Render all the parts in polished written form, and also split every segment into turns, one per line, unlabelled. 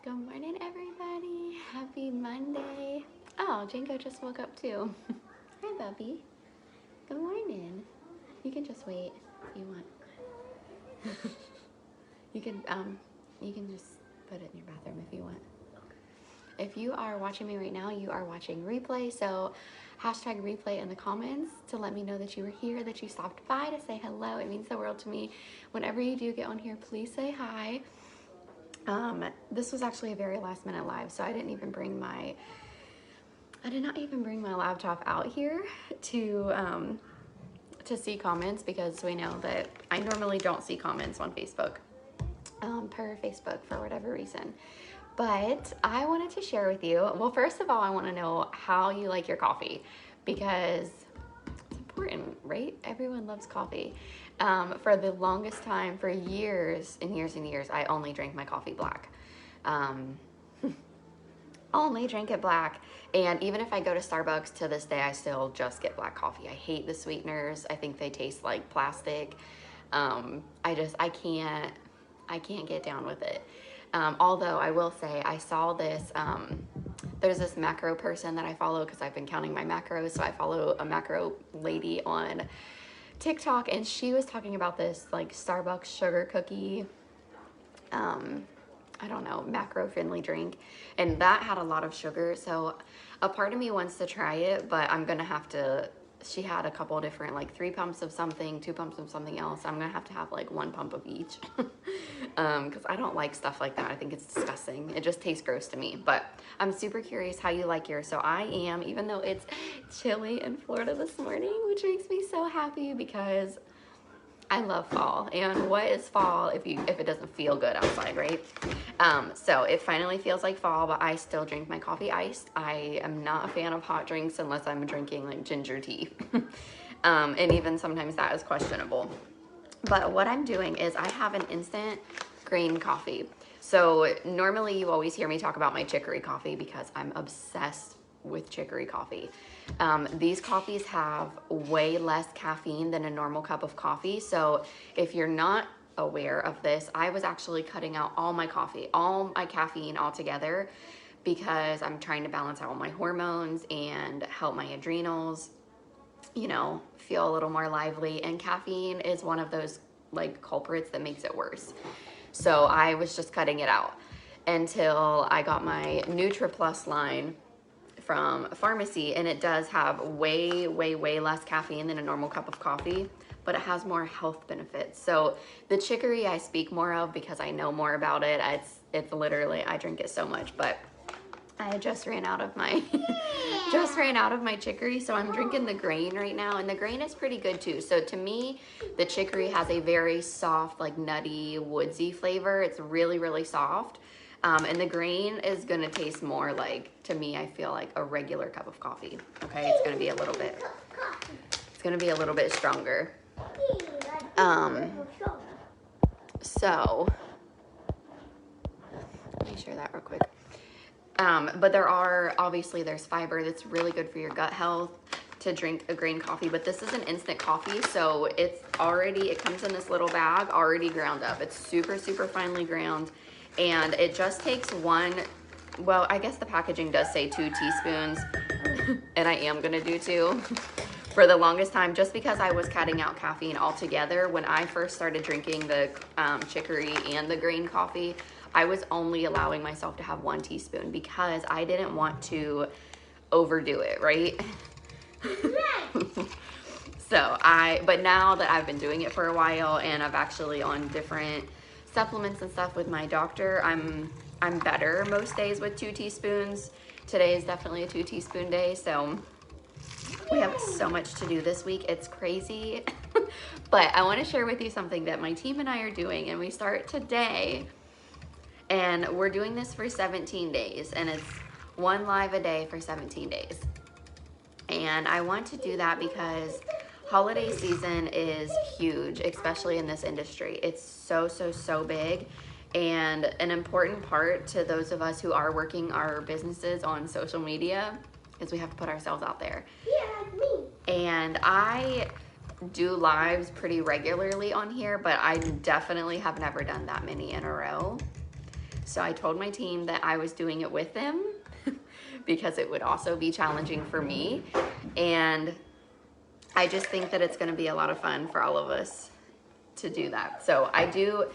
Good morning, everybody. Happy Monday. Oh, Janko just woke up too. Hi, Bubby. Good morning. You can just wait if you want. you can just put it in your bathroom if you want. If you are watching me right now, you are watching replay. So hashtag replay in the comments to let me know that you were here, that you stopped by to say hello. It means the world to me. Whenever you do get on here, please say hi. This was actually a very last minute live, so I did not even bring my laptop out here to see comments, because we know that I normally don't see comments on Facebook, per Facebook for whatever reason. But I wanted to share with you, well, first of all, I want to know how you like your coffee, because it's important, right? Everyone loves coffee. For the longest time, for years and years and years, I only drank my coffee black. Only drink it black. And even if I go to Starbucks to this day, I still just get black coffee. I hate the sweeteners. I think they taste like plastic. I can't get down with it. Although I will say, I saw this, there's this macro person that I follow because I've been counting my macros. So I follow a macro lady on TikTok, and she was talking about this like Starbucks sugar cookie, I don't know, macro friendly drink, and that had a lot of sugar. So a part of me wants to try it, but I'm gonna have to, she had a couple different, like 3 pumps of something, 2 pumps of something else. I'm gonna have to have like 1 pump of each because I don't like stuff like that. I think it's disgusting. It just tastes gross to me. But I'm super curious how you like yours. So I am, even though it's chilly in Florida this morning, which makes me so happy because I love fall. And what is fall if it doesn't feel good outside, right? So it finally feels like fall, but I still drink my coffee iced. I am not a fan of hot drinks unless I'm drinking like ginger tea. And even sometimes that is questionable. But what I'm doing is I have an instant green coffee. So normally you always hear me talk about my chicory coffee because I'm obsessed with chicory coffee. These coffees have way less caffeine than a normal cup of coffee. So if you're not aware of this, I was actually cutting out all my coffee, all my caffeine altogether, because I'm trying to balance out my hormones and help my adrenals, you know, feel a little more lively. And caffeine is one of those like culprits that makes it worse. So I was just cutting it out until I got my NutriPlus line from a pharmacy, and it does have way less caffeine than a normal cup of coffee, but it has more health benefits. So the chicory I speak more of because I know more about it. It's literally, I drink it so much, but I just ran out of my chicory, so I'm drinking the grain right now, and the grain is pretty good too. So to me, the chicory has a very soft, like nutty, woodsy flavor. It's really soft. And the grain is gonna taste more like, to me, I feel like a regular cup of coffee. Okay, it's gonna be a little bit stronger. So let me share that real quick. But there's fiber that's really good for your gut health to drink a green coffee, but this is an instant coffee. So it comes in this little bag already ground up. It's super finely ground. And it just takes well, I guess the packaging does say 2 teaspoons, and I am gonna do 2 for the longest time, just because I was cutting out caffeine altogether. When I first started drinking the chicory and the green coffee, I was only allowing myself to have 1 teaspoon because I didn't want to overdo it, right? But now that I've been doing it for a while and I've actually on different supplements and stuff with my doctor, I'm better most days with 2 teaspoons. Today is definitely a 2 teaspoon day, so we have so much to do this week. It's crazy. But I want to share with you something that my team and I are doing, and we start today, and we're doing this for 17 days, and it's 1 live a day for 17 days. And I want to do that because holiday season is huge, especially in this industry. It's so big, and an important part to those of us who are working our businesses on social media is we have to put ourselves out there. Yeah, me. And I do lives pretty regularly on here, but I definitely have never done that many in a row. So I told my team that I was doing it with them because it would also be challenging for me. And I just think that it's going to be a lot of fun for all of us to do that. So I do,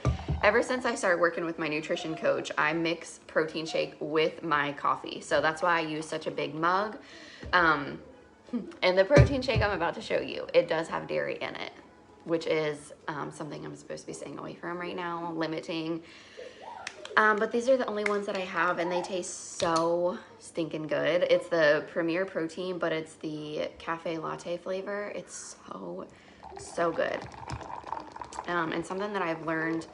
ever since I started working with my nutrition coach, I mix protein shake with my coffee. So that's why I use such a big mug. And the protein shake I'm about to show you, it does have dairy in it, which is something I'm supposed to be staying away from right now, limiting. But these are the only ones that I have, and they taste so stinking good. It's the Premier Protein, but it's the cafe latte flavor. It's so good. And something that I've learned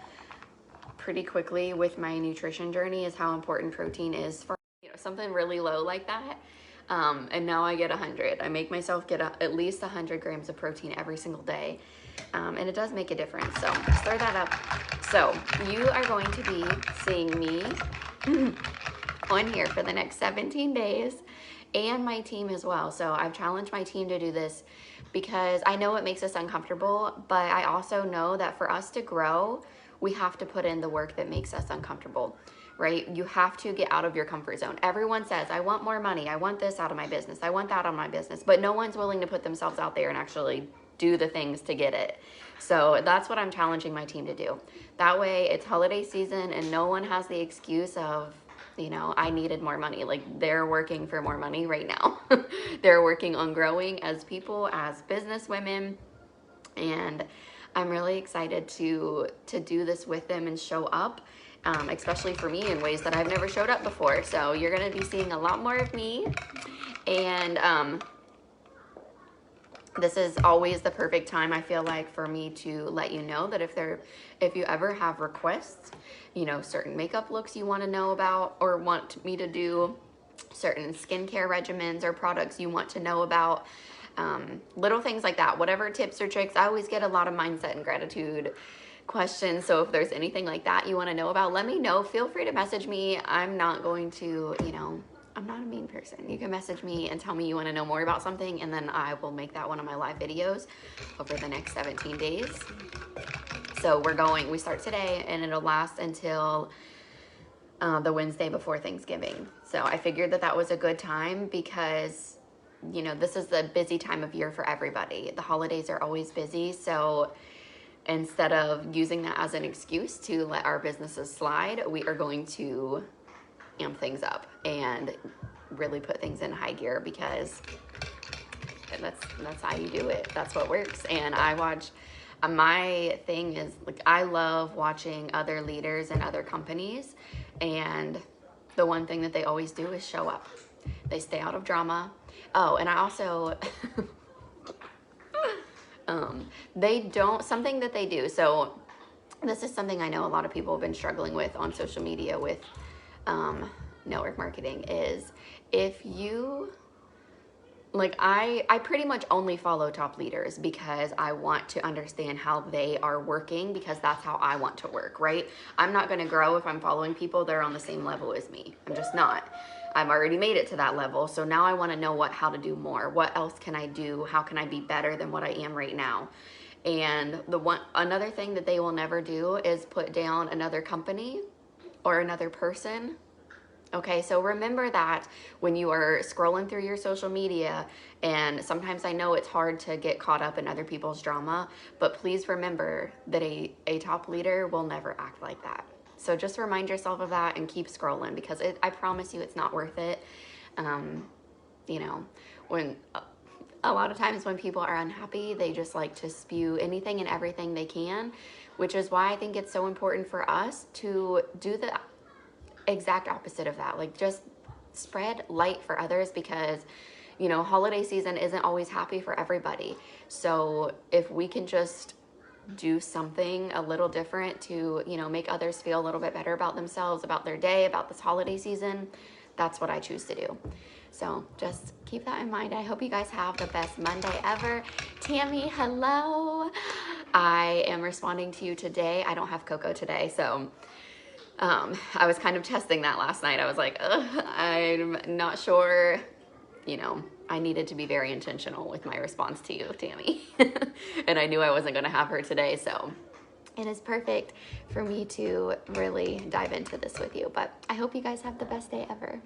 pretty quickly with my nutrition journey is how important protein is for, something really low like that. And now I get 100. I make myself get at least 100 grams of protein every single day. And it does make a difference. So stir that up. So you are going to be seeing me on here for the next 17 days, and my team as well. So I've challenged my team to do this because I know it makes us uncomfortable, but I also know that for us to grow, we have to put in the work that makes us uncomfortable, right? You have to get out of your comfort zone. Everyone says, I want more money. I want this out of my business. I want that out of my business, but no one's willing to put themselves out there and actually do the things to get it. So that's what I'm challenging my team to do. That way it's holiday season and no one has the excuse of, I needed more money. Like, they're working for more money right now. They're working on growing as people, as business women. And I'm really excited to do this with them and show up, especially for me in ways that I've never showed up before. So you're going to be seeing a lot more of me. And, this is always the perfect time, I feel like, for me to let you know that if you ever have requests, certain makeup looks you want to know about or want me to do, certain skincare regimens or products you want to know about, little things like that, whatever tips or tricks. I always get a lot of mindset and gratitude questions. So if there's anything like that you want to know about, let me know. Feel free to message me. I'm not going to, I'm not a mean person. You can message me and tell me you want to know more about something, and then I will make that one of my live videos over the next 17 days. So we start today and it'll last until the Wednesday before Thanksgiving. So I figured that was a good time because, this is the busy time of year for everybody. The holidays are always busy. So instead of using that as an excuse to let our businesses slide, we are going to amp things up and really put things in high gear, because that's how you do it. That's what works. And my thing is, like, I love watching other leaders and other companies, and the one thing that they always do is show up. They stay out of drama. Oh, and I also something that they do. So this is something I know a lot of people have been struggling with on social media with network marketing, is if you, like, I pretty much only follow top leaders because I want to understand how they are working, because that's how I want to work, right? I'm not going to grow if I'm following people that are on the same level as me. I'm just not. I've already made it to that level. So now I want to know how to do more. What else can I do? How can I be better than what I am right now? And another thing that they will never do is put down another company or another person. Okay, so remember that when you are scrolling through your social media, and sometimes I know it's hard to get caught up in other people's drama, but please remember that a top leader will never act like that. So just remind yourself of that and keep scrolling, because I promise you it's not worth it. When a lot of times when people are unhappy, they just like to spew anything and everything they can, which is why I think it's so important for us to do the exact opposite of that. Like, just spread light for others, because holiday season isn't always happy for everybody. So if we can just do something a little different to make others feel a little bit better about themselves, about their day, about this holiday season, that's what I choose to do. So just keep that in mind. I hope you guys have the best Monday ever. Tammy, hello. I am responding to you today. I don't have Coco today, so I was kind of testing that last night. I was like, I'm not sure, I needed to be very intentional with my response to you, Tammy. And I knew I wasn't going to have her today. So it is perfect for me to really dive into this with you. But I hope you guys have the best day ever.